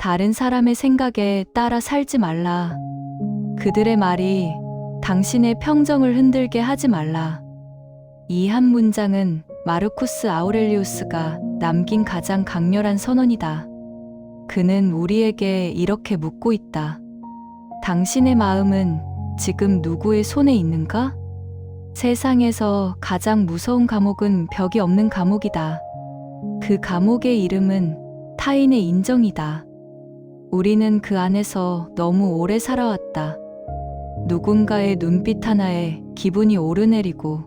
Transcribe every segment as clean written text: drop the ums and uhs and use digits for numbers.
다른 사람의 생각에 따라 살지 말라. 그들의 말이 당신의 평정을 흔들게 하지 말라. 이 한 문장은 마르쿠스 아우렐리우스가 남긴 가장 강렬한 선언이다. 그는 우리에게 이렇게 묻고 있다. 당신의 마음은 지금 누구의 손에 있는가? 세상에서 가장 무서운 감옥은 벽이 없는 감옥이다. 그 감옥의 이름은 타인의 인정이다. 우리는 그 안에서 너무 오래 살아왔다. 누군가의 눈빛 하나에 기분이 오르내리고,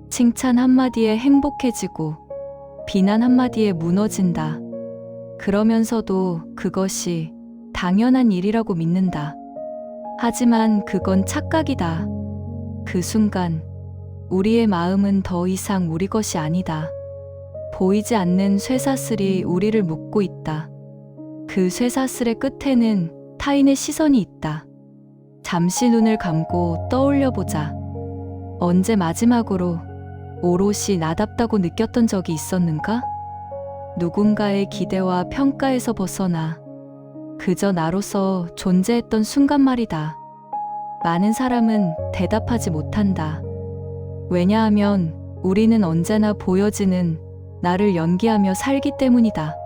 칭찬 한마디에 행복해지고, 비난 한마디에 무너진다. 그러면서도 그것이 당연한 일이라고 믿는다. 하지만 그건 착각이다. 그 순간 우리의 마음은 더 이상 우리 것이 아니다. 보이지 않는 쇠사슬이 우리를 묶고 있다. 그 쇠사슬의 끝에는 타인의 시선이 있다. 잠시 눈을 감고 떠올려 보자. 언제 마지막으로 오롯이 나답다고 느꼈던 적이 있었는가? 누군가의 기대와 평가에서 벗어나 그저 나로서 존재했던 순간 말이다. 많은 사람은 대답하지 못한다. 왜냐하면 우리는 언제나 보여지는 나를 연기하며 살기 때문이다.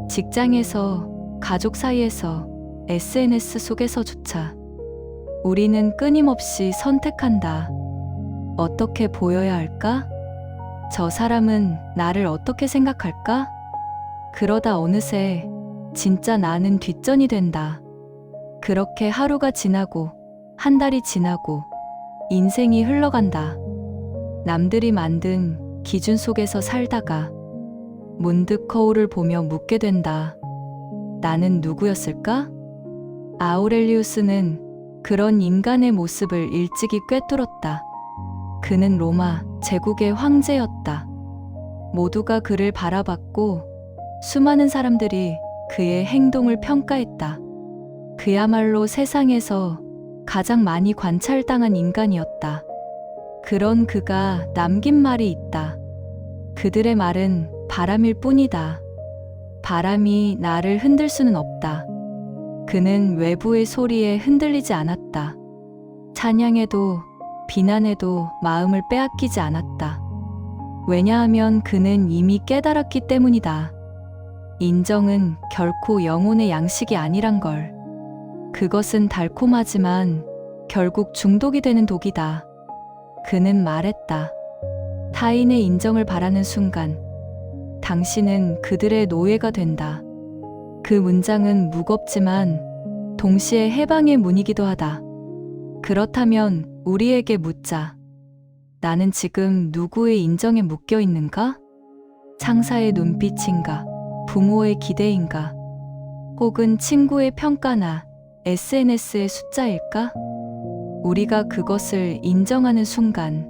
직장에서, 가족 사이에서, SNS 속에서조차 우리는 끊임없이 선택한다. 어떻게 보여야 할까? 저 사람은 나를 어떻게 생각할까? 그러다 어느새 진짜 나는 뒷전이 된다. 그렇게 하루가 지나고 한 달이 지나고 인생이 흘러간다. 남들이 만든 기준 속에서 살다가 문득 거울을 보며 묻게 된다. 나는 누구였을까? 아우렐리우스는 그런 인간의 모습을 일찍이 꿰뚫었다. 그는 로마 제국의 황제였다. 모두가 그를 바라봤고 수많은 사람들이 그의 행동을 평가했다. 그야말로 세상에서 가장 많이 관찰당한 인간이었다. 그런 그가 남긴 말이 있다. 그들의 말은 바람일 뿐이다. 바람이 나를 흔들 수는 없다. 그는 외부의 소리에 흔들리지 않았다. 찬양에도 비난에도 마음을 빼앗기지 않았다. 왜냐하면 그는 이미 깨달았기 때문이다. 인정은 결코 영혼의 양식이 아니란 걸. 그것은 달콤하지만 결국 중독이 되는 독이다. 그는 말했다. 타인의 인정을 바라는 순간 당신은 그들의 노예가 된다. 그 문장은 무겁지만 동시에 해방의 문이기도 하다. 그렇다면 우리에게 묻자. 나는 지금 누구의 인정에 묶여 있는가? 상사의 눈빛인가? 부모의 기대인가? 혹은 친구의 평가나 SNS의 숫자일까? 우리가 그것을 인정하는 순간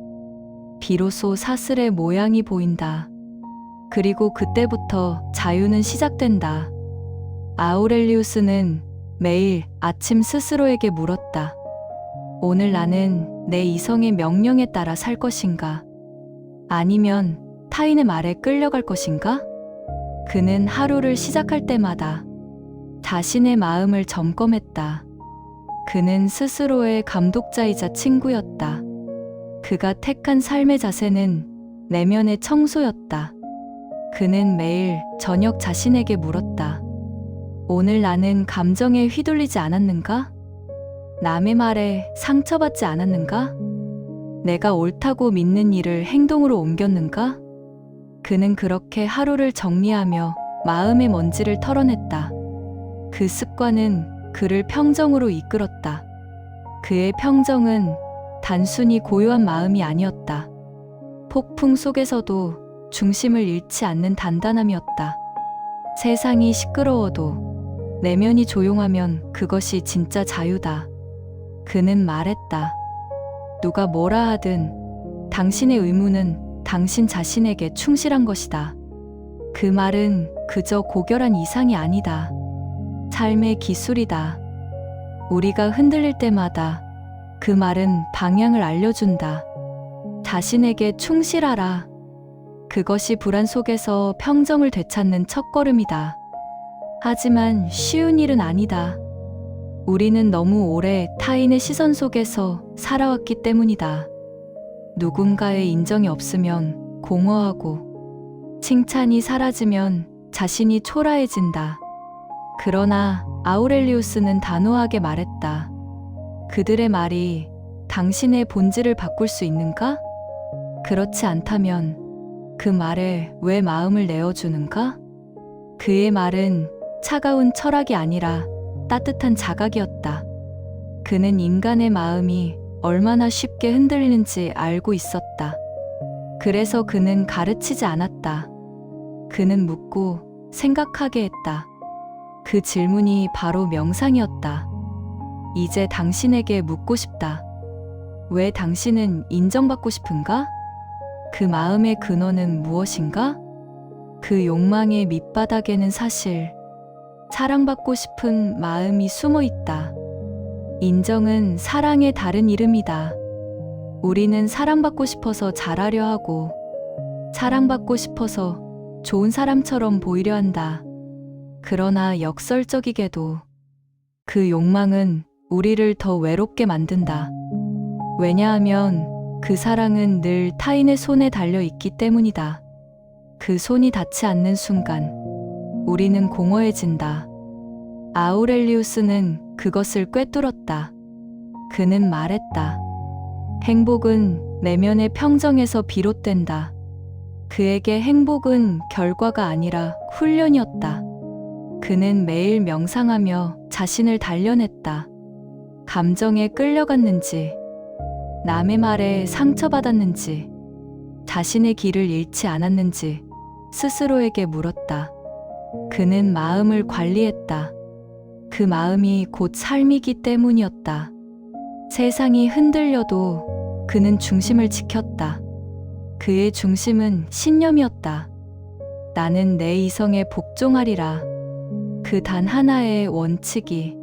비로소 사슬의 모양이 보인다. 그리고 그때부터 자유는 시작된다. 아우렐리우스는 매일 아침 스스로에게 물었다. 오늘 나는 내 이성의 명령에 따라 살 것인가? 아니면 타인의 말에 끌려갈 것인가? 그는 하루를 시작할 때마다 자신의 마음을 점검했다. 그는 스스로의 감독자이자 친구였다. 그가 택한 삶의 자세는 내면의 청소였다. 그는 매일 저녁 자신에게 물었다. 오늘 나는 감정에 휘둘리지 않았는가? 남의 말에 상처받지 않았는가? 내가 옳다고 믿는 일을 행동으로 옮겼는가? 그는 그렇게 하루를 정리하며 마음의 먼지를 털어냈다. 그 습관은 그를 평정으로 이끌었다. 그의 평정은 단순히 고요한 마음이 아니었다. 폭풍 속에서도 중심을 잃지 않는 단단함이었다. 세상이 시끄러워도 내면이 조용하면 그것이 진짜 자유다. 그는 말했다. 누가 뭐라 하든 당신의 의무는 당신 자신에게 충실한 것이다. 그 말은 그저 고결한 이상이 아니다. 삶의 기술이다. 우리가 흔들릴 때마다 그 말은 방향을 알려준다. 자신에게 충실하라. 그것이 불안 속에서 평정을 되찾는 첫걸음이다. 하지만 쉬운 일은 아니다. 우리는 너무 오래 타인의 시선 속에서 살아왔기 때문이다. 누군가의 인정이 없으면 공허하고 칭찬이 사라지면 자신이 초라해진다. 그러나 아우렐리우스는 단호하게 말했다. 그들의 말이 당신의 본질을 바꿀 수 있는가? 그렇지 않다면 그 말에 왜 마음을 내어주는가? 그의 말은 차가운 철학이 아니라 따뜻한 자각이었다. 그는 인간의 마음이 얼마나 쉽게 흔들리는지 알고 있었다. 그래서 그는 가르치지 않았다. 그는 묻고 생각하게 했다. 그 질문이 바로 명상이었다. 이제 당신에게 묻고 싶다. 왜 당신은 인정받고 싶은가? 그 마음의 근원은 무엇인가? 그 욕망의 밑바닥에는 사실 사랑받고 싶은 마음이 숨어 있다. 인정은 사랑의 다른 이름이다. 우리는 사랑받고 싶어서 잘하려 하고 사랑받고 싶어서 좋은 사람처럼 보이려 한다. 그러나 역설적이게도 그 욕망은 우리를 더 외롭게 만든다. 왜냐하면 그 사랑은 늘 타인의 손에 달려 있기 때문이다. 그 손이 닿지 않는 순간 우리는 공허해진다. 아우렐리우스는 그것을 꿰뚫었다. 그는 말했다. 행복은 내면의 평정에서 비롯된다. 그에게 행복은 결과가 아니라 훈련이었다. 그는 매일 명상하며 자신을 단련했다. 감정에 끌려갔는지, 남의 말에 상처받았는지, 자신의 길을 잃지 않았는지 스스로에게 물었다. 그는 마음을 관리했다. 그 마음이 곧 삶이기 때문이었다. 세상이 흔들려도 그는 중심을 지켰다. 그의 중심은 신념이었다. 나는 내 이성에 복종하리라. 그 단 하나의 원칙이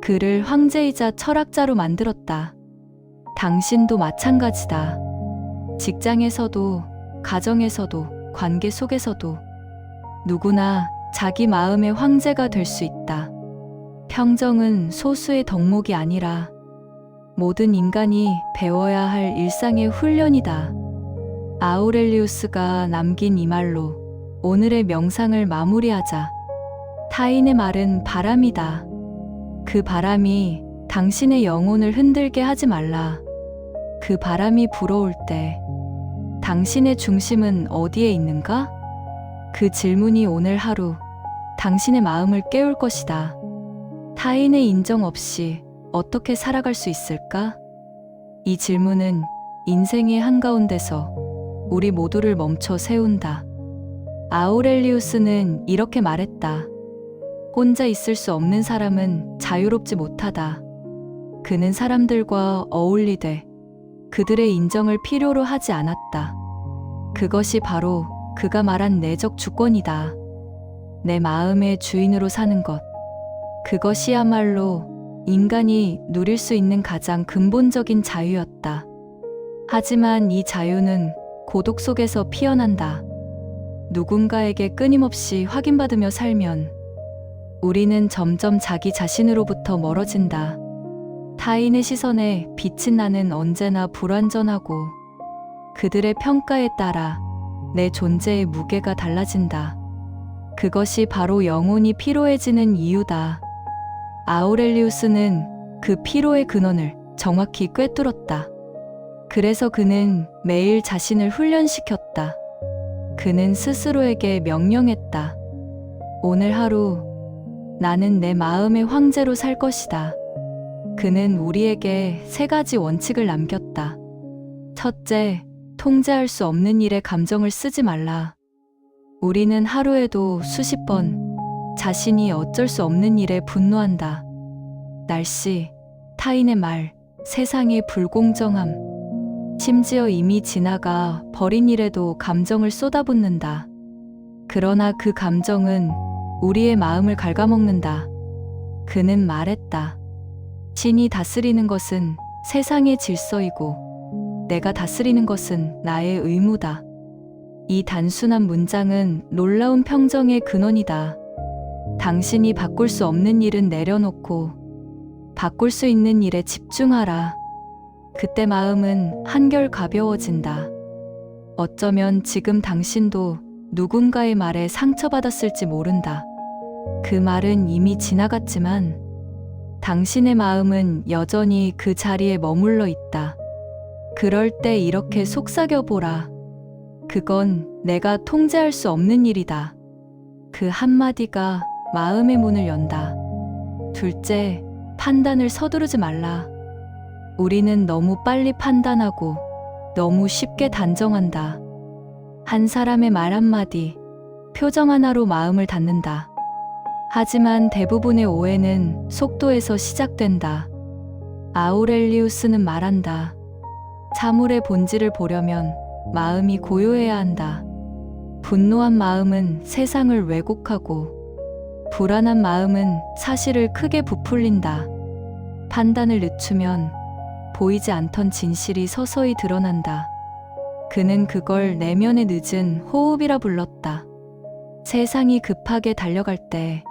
그를 황제이자 철학자로 만들었다. 당신도 마찬가지다. 직장에서도, 가정에서도, 관계 속에서도 누구나 자기 마음의 황제가 될 수 있다. 평정은 소수의 덕목이 아니라 모든 인간이 배워야 할 일상의 훈련이다. 아우렐리우스가 남긴 이 말로 오늘의 명상을 마무리하자. 타인의 말은 바람이다. 그 바람이 당신의 영혼을 흔들게 하지 말라. 그 바람이 불어올 때 당신의 중심은 어디에 있는가? 그 질문이 오늘 하루 당신의 마음을 깨울 것이다. 타인의 인정 없이 어떻게 살아갈 수 있을까? 이 질문은 인생의 한가운데서 우리 모두를 멈춰 세운다. 아우렐리우스는 이렇게 말했다. 혼자 있을 수 없는 사람은 자유롭지 못하다. 그는 사람들과 어울리되 그들의 인정을 필요로 하지 않았다. 그것이 바로 그가 말한 내적 주권이다. 내 마음의 주인으로 사는 것. 그것이야말로 인간이 누릴 수 있는 가장 근본적인 자유였다. 하지만 이 자유는 고독 속에서 피어난다. 누군가에게 끊임없이 확인받으며 살면 우리는 점점 자기 자신으로부터 멀어진다. 타인의 시선에 빛이 나는 언제나 불완전하고 그들의 평가에 따라 내 존재의 무게가 달라진다. 그것이 바로 영혼이 피로해지는 이유다. 아우렐리우스는 그 피로의 근원을 정확히 꿰뚫었다. 그래서 그는 매일 자신을 훈련시켰다. 그는 스스로에게 명령했다. 오늘 하루 나는 내 마음의 황제로 살 것이다. 그는 우리에게 3가지 원칙을 남겼다. 첫째, 통제할 수 없는 일에 감정을 쓰지 말라. 우리는 하루에도 수십 번 자신이 어쩔 수 없는 일에 분노한다. 날씨, 타인의 말, 세상의 불공정함, 심지어 이미 지나가 버린 일에도 감정을 쏟아붓는다. 그러나 그 감정은 우리의 마음을 갉아먹는다. 그는 말했다. 신이 다스리는 것은 세상의 질서이고 내가 다스리는 것은 나의 의무다. 이 단순한 문장은 놀라운 평정의 근원이다. 당신이 바꿀 수 없는 일은 내려놓고 바꿀 수 있는 일에 집중하라. 그때 마음은 한결 가벼워진다. 어쩌면 지금 당신도 누군가의 말에 상처받았을지 모른다. 그 말은 이미 지나갔지만 당신의 마음은 여전히 그 자리에 머물러 있다. 그럴 때 이렇게 속삭여보라. 그건 내가 통제할 수 없는 일이다. 그 한마디가 마음의 문을 연다. 둘째, 판단을 서두르지 말라. 우리는 너무 빨리 판단하고 너무 쉽게 단정한다. 한 사람의 말 한마디, 표정 하나로 마음을 닫는다. 하지만 대부분의 오해는 속도에서 시작된다. 아우렐리우스는 말한다. 사물의 본질을 보려면 마음이 고요해야 한다. 분노한 마음은 세상을 왜곡하고 불안한 마음은 사실을 크게 부풀린다. 판단을 늦추면 보이지 않던 진실이 서서히 드러난다. 그는 그걸 내면의 늦은 호흡이라 불렀다. 세상이 급하게 달려갈 때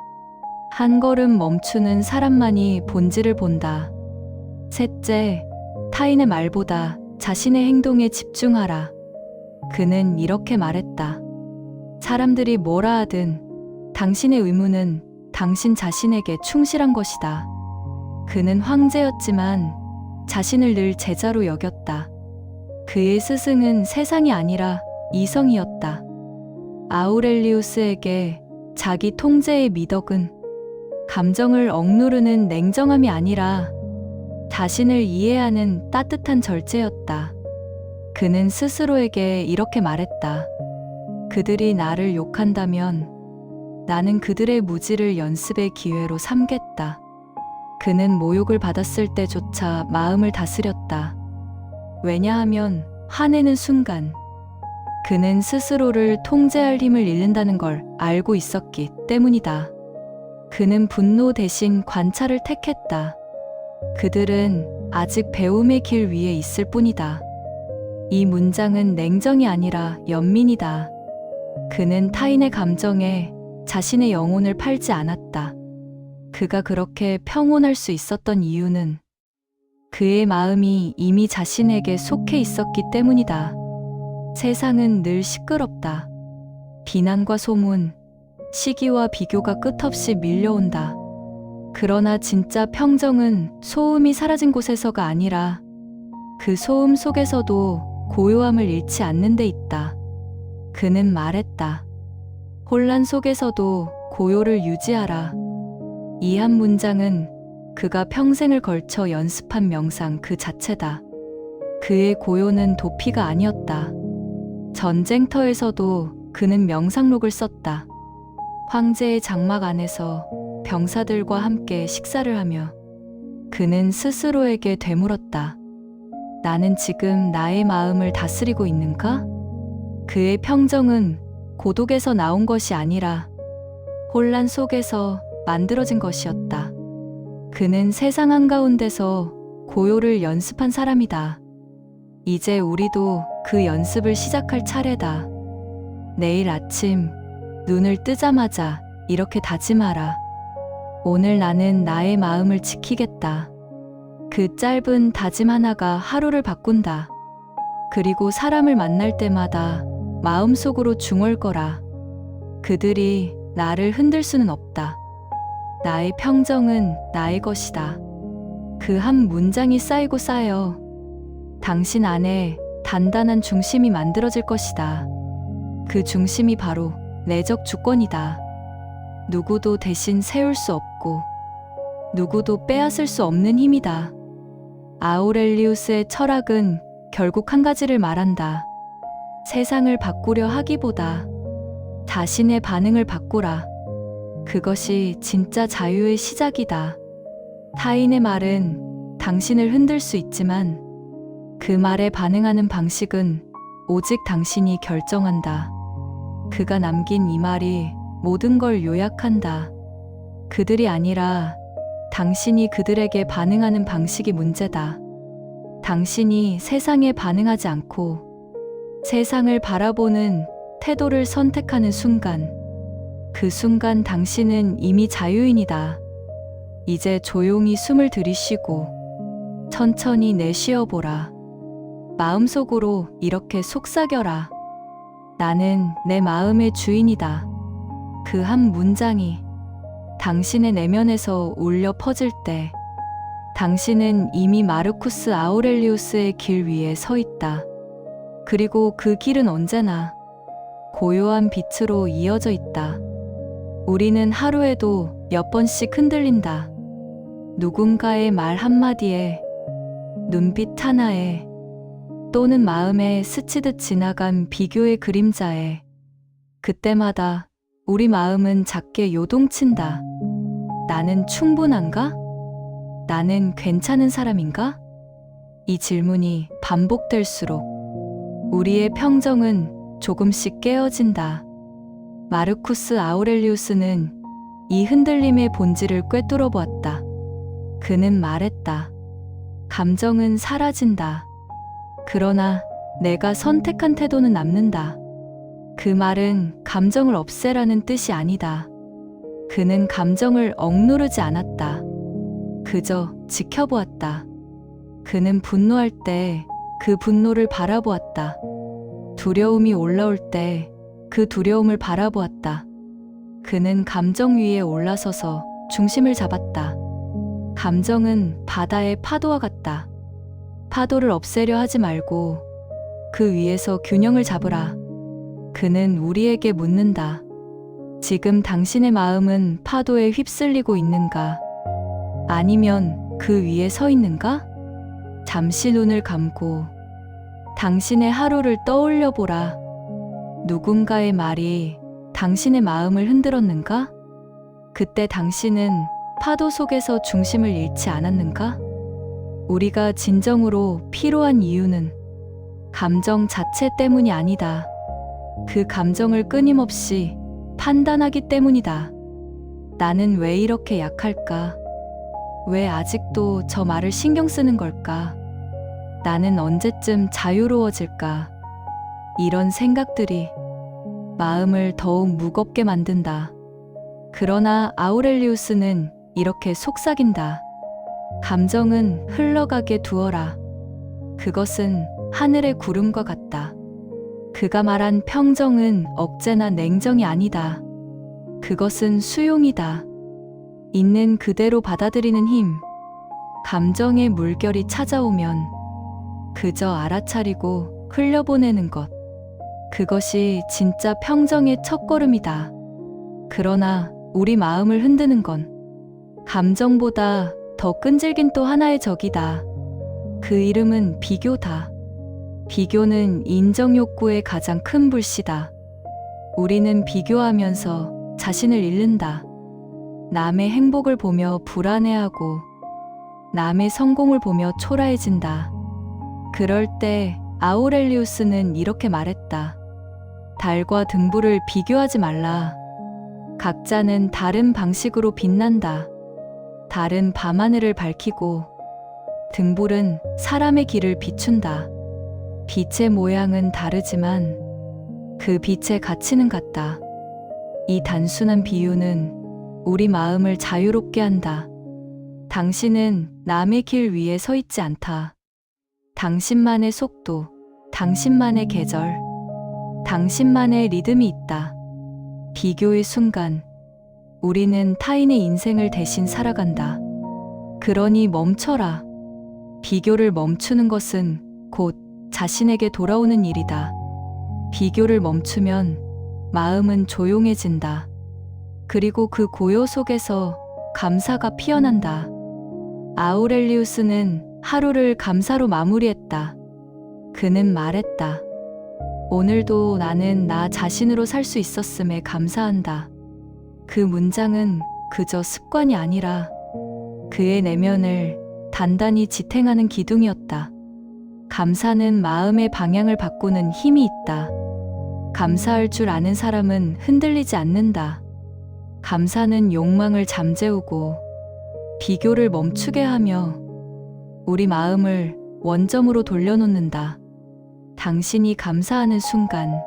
한 걸음 멈추는 사람만이 본질을 본다. 셋째, 타인의 말보다 자신의 행동에 집중하라. 그는 이렇게 말했다. 사람들이 뭐라 하든 당신의 의무는 당신 자신에게 충실한 것이다. 그는 황제였지만 자신을 늘 제자로 여겼다. 그의 스승은 세상이 아니라 이성이었다. 아우렐리우스에게 자기 통제의 미덕은 감정을 억누르는 냉정함이 아니라 자신을 이해하는 따뜻한 절제였다. 그는 스스로에게 이렇게 말했다. 그들이 나를 욕한다면 나는 그들의 무지를 연습의 기회로 삼겠다. 그는 모욕을 받았을 때조차 마음을 다스렸다. 왜냐하면 화내는 순간 그는 스스로를 통제할 힘을 잃는다는 걸 알고 있었기 때문이다. 그는 분노 대신 관찰을 택했다. 그들은 아직 배움의 길 위에 있을 뿐이다. 이 문장은 냉정이 아니라 연민이다. 그는 타인의 감정에 자신의 영혼을 팔지 않았다. 그가 그렇게 평온할 수 있었던 이유는 그의 마음이 이미 자신에게 속해 있었기 때문이다. 세상은 늘 시끄럽다. 비난과 소문, 시기와 비교가 끝없이 밀려온다. 그러나 진짜 평정은 소음이 사라진 곳에서가 아니라 그 소음 속에서도 고요함을 잃지 않는 데 있다. 그는 말했다. 혼란 속에서도 고요를 유지하라. 이 한 문장은 그가 평생을 걸쳐 연습한 명상 그 자체다. 그의 고요는 도피가 아니었다. 전쟁터에서도 그는 명상록을 썼다. 황제의 장막 안에서 병사들과 함께 식사를 하며 그는 스스로에게 되물었다. 나는 지금 나의 마음을 다스리고 있는가? 그의 평정은 고독에서 나온 것이 아니라 혼란 속에서 만들어진 것이었다. 그는 세상 한가운데서 고요를 연습한 사람이다. 이제 우리도 그 연습을 시작할 차례다. 내일 아침 눈을 뜨자마자 이렇게 다짐하라. 오늘 나는 나의 마음을 지키겠다. 그 짧은 다짐 하나가 하루를 바꾼다. 그리고 사람을 만날 때마다 마음속으로 중얼거라. 그들이 나를 흔들 수는 없다. 나의 평정은 나의 것이다. 그 한 문장이 쌓이고 쌓여 당신 안에 단단한 중심이 만들어질 것이다. 그 중심이 바로 내적 주권이다. 누구도 대신 세울 수 없고 누구도 빼앗을 수 없는 힘이다. 아우렐리우스의 철학은 결국 한 가지를 말한다. 세상을 바꾸려 하기보다 자신의 반응을 바꾸라. 그것이 진짜 자유의 시작이다. 타인의 말은 당신을 흔들 수 있지만 그 말에 반응하는 방식은 오직 당신이 결정한다. 그가 남긴 이 말이 모든 걸 요약한다. 그들이 아니라 당신이 그들에게 반응하는 방식이 문제다. 당신이 세상에 반응하지 않고 세상을 바라보는 태도를 선택하는 순간 그 순간 당신은 이미 자유인이다. 이제 조용히 숨을 들이쉬고 천천히 내쉬어보라. 마음속으로 이렇게 속삭여라. 나는 내 마음의 주인이다. 그 한 문장이 당신의 내면에서 울려 퍼질 때 당신은 이미 마르쿠스 아우렐리우스의 길 위에 서 있다. 그리고 그 길은 언제나 고요한 빛으로 이어져 있다. 우리는 하루에도 몇 번씩 흔들린다. 누군가의 말 한마디에, 눈빛 하나에, 또는 마음에 스치듯 지나간 비교의 그림자에 그때마다 우리 마음은 작게 요동친다. 나는 충분한가? 나는 괜찮은 사람인가? 이 질문이 반복될수록 우리의 평정은 조금씩 깨어진다. 마르쿠스 아우렐리우스는 이 흔들림의 본질을 꿰뚫어 보았다. 그는 말했다. 감정은 사라진다. 그러나 내가 선택한 태도는 남는다. 그 말은 감정을 없애라는 뜻이 아니다. 그는 감정을 억누르지 않았다. 그저 지켜보았다. 그는 분노할 때 그 분노를 바라보았다. 두려움이 올라올 때 그 두려움을 바라보았다. 그는 감정 위에 올라서서 중심을 잡았다. 감정은 바다의 파도와 같다. 파도를 없애려 하지 말고 그 위에서 균형을 잡으라. 그는 우리에게 묻는다. 지금 당신의 마음은 파도에 휩쓸리고 있는가? 아니면 그 위에 서 있는가? 잠시 눈을 감고 당신의 하루를 떠올려 보라. 누군가의 말이 당신의 마음을 흔들었는가? 그때 당신은 파도 속에서 중심을 잃지 않았는가? 우리가 진정으로 필요한 이유는 감정 자체 때문이 아니다. 그 감정을 끊임없이 판단하기 때문이다. 나는 왜 이렇게 약할까? 왜 아직도 저 말을 신경 쓰는 걸까? 나는 언제쯤 자유로워질까? 이런 생각들이 마음을 더욱 무겁게 만든다. 그러나 아우렐리우스는 이렇게 속삭인다. 감정은 흘러가게 두어라. 그것은 하늘의 구름과 같다. 그가 말한 평정은 억제나 냉정이 아니다. 그것은 수용이다. 있는 그대로 받아들이는 힘. 감정의 물결이 찾아오면 그저 알아차리고 흘려보내는 것. 그것이 진짜 평정의 첫걸음이다. 그러나 우리 마음을 흔드는 건 감정보다 더 끈질긴 또 하나의 적이다. 그 이름은 비교다. 비교는 인정 욕구의 가장 큰 불씨다. 우리는 비교하면서 자신을 잃는다. 남의 행복을 보며 불안해하고 남의 성공을 보며 초라해진다. 그럴 때 아우렐리우스는 이렇게 말했다. 달과 등불을 비교하지 말라. 각자는 다른 방식으로 빛난다. 달은 밤하늘을 밝히고 등불은 사람의 길을 비춘다. 빛의 모양은 다르지만 그 빛의 가치는 같다. 이 단순한 비유는 우리 마음을 자유롭게 한다. 당신은 남의 길 위에 서 있지 않다. 당신만의 속도, 당신만의 계절, 당신만의 리듬이 있다. 비교의 순간, 우리는 타인의 인생을 대신 살아간다. 그러니 멈춰라. 비교를 멈추는 것은 곧 자신에게 돌아오는 일이다. 비교를 멈추면 마음은 조용해진다. 그리고 그 고요 속에서 감사가 피어난다. 아우렐리우스는 하루를 감사로 마무리했다. 그는 말했다. 오늘도 나는 나 자신으로 살 수 있었음에 감사한다. 그 문장은 그저 습관이 아니라 그의 내면을 단단히 지탱하는 기둥이었다. 감사는 마음의 방향을 바꾸는 힘이 있다. 감사할 줄 아는 사람은 흔들리지 않는다. 감사는 욕망을 잠재우고 비교를 멈추게 하며 우리 마음을 원점으로 돌려놓는다. 당신이 감사하는 순간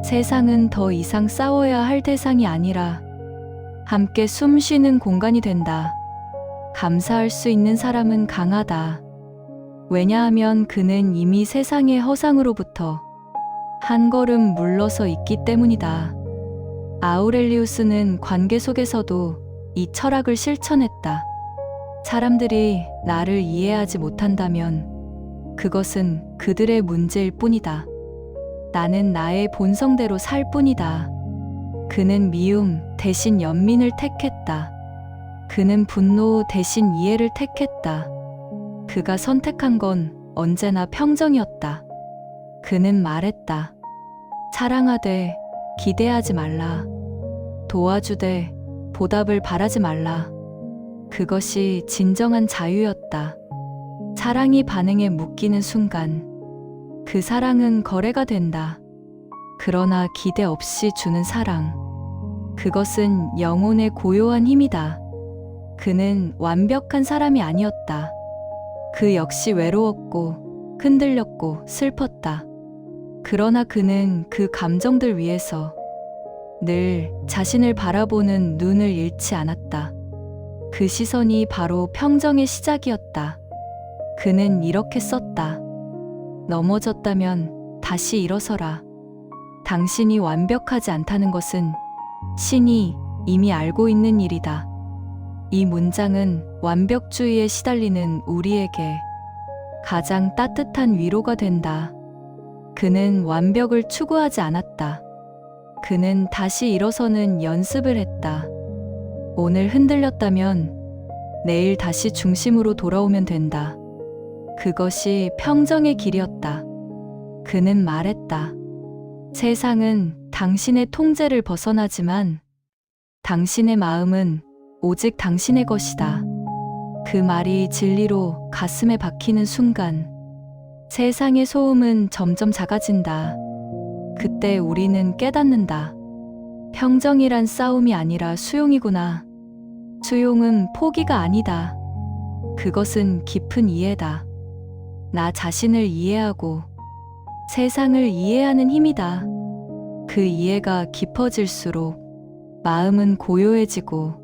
세상은 더 이상 싸워야 할 대상이 아니라 함께 숨 쉬는 공간이 된다. 감사할 수 있는 사람은 강하다. 왜냐하면 그는 이미 세상의 허상으로부터 한 걸음 물러서 있기 때문이다. 아우렐리우스는 관계 속에서도 이 철학을 실천했다. 사람들이 나를 이해하지 못한다면 그것은 그들의 문제일 뿐이다. 나는 나의 본성대로 살 뿐이다. 그는 미움 대신 연민을 택했다. 그는 분노 대신 이해를 택했다. 그가 선택한 건 언제나 평정이었다. 그는 말했다. 사랑하되 기대하지 말라. 도와주되 보답을 바라지 말라. 그것이 진정한 자유였다. 사랑이 반응에 묶이는 순간 그 사랑은 거래가 된다. 그러나 기대 없이 주는 사랑, 그것은 영혼의 고요한 힘이다. 그는 완벽한 사람이 아니었다. 그 역시 외로웠고 흔들렸고 슬펐다. 그러나 그는 그 감정들 위에서 늘 자신을 바라보는 눈을 잃지 않았다. 그 시선이 바로 평정의 시작이었다. 그는 이렇게 썼다. 넘어졌다면 다시 일어서라. 당신이 완벽하지 않다는 것은 신이 이미 알고 있는 일이다. 이 문장은 완벽주의에 시달리는 우리에게 가장 따뜻한 위로가 된다. 그는 완벽을 추구하지 않았다. 그는 다시 일어서는 연습을 했다. 오늘 흔들렸다면 내일 다시 중심으로 돌아오면 된다. 그것이 평정의 길이었다. 그는 말했다. 세상은 당신의 통제를 벗어나지만 당신의 마음은 오직 당신의 것이다. 그 말이 진리로 가슴에 박히는 순간 세상의 소음은 점점 작아진다. 그때 우리는 깨닫는다. 평정이란 싸움이 아니라 수용이구나. 수용은 포기가 아니다. 그것은 깊은 이해다. 나 자신을 이해하고 세상을 이해하는 힘이다. 그 이해가 깊어질수록 마음은 고요해지고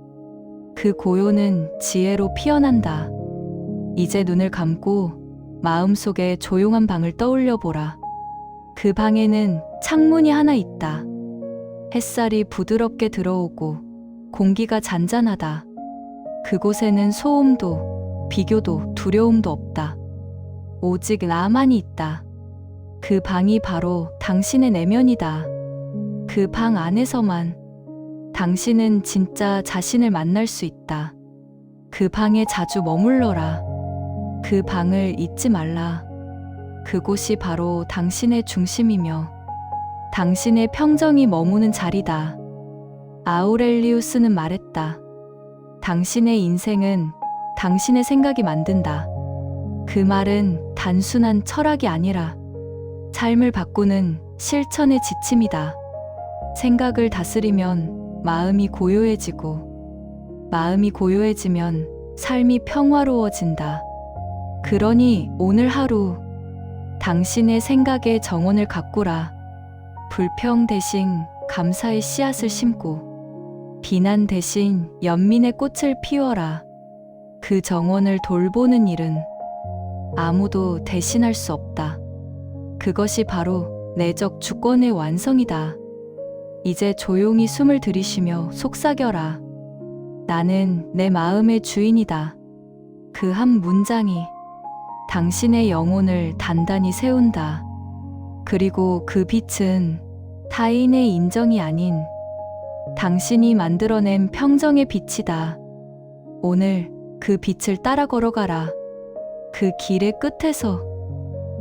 그 고요는 지혜로 피어난다. 이제 눈을 감고 마음속에 조용한 방을 떠올려 보라. 그 방에는 창문이 하나 있다. 햇살이 부드럽게 들어오고 공기가 잔잔하다. 그곳에는 소음도 비교도 두려움도 없다. 오직 나만이 있다. 그 방이 바로 당신의 내면이다. 그 방 안에서만 당신은 진짜 자신을 만날 수 있다. 그 방에 자주 머물러라. 그 방을 잊지 말라. 그곳이 바로 당신의 중심이며 당신의 평정이 머무는 자리다. 아우렐리우스는 말했다. 당신의 인생은 당신의 생각이 만든다. 그 말은 단순한 철학이 아니라 삶을 바꾸는 실천의 지침이다. 생각을 다스리면 마음이 고요해지고 마음이 고요해지면 삶이 평화로워진다. 그러니 오늘 하루 당신의 생각의 정원을 가꾸라. 불평 대신 감사의 씨앗을 심고 비난 대신 연민의 꽃을 피워라. 그 정원을 돌보는 일은 아무도 대신할 수 없다. 그것이 바로 내적 주권의 완성이다. 이제 조용히 숨을 들이쉬며 속삭여라. 나는 내 마음의 주인이다. 그 한 문장이 당신의 영혼을 단단히 세운다. 그리고 그 빛은 타인의 인정이 아닌 당신이 만들어낸 평정의 빛이다. 오늘 그 빛을 따라 걸어가라. 그 길의 끝에서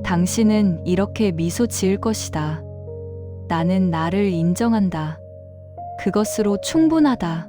당신은 이렇게 미소 지을 것이다. 나는 나를 인정한다. 그것으로 충분하다.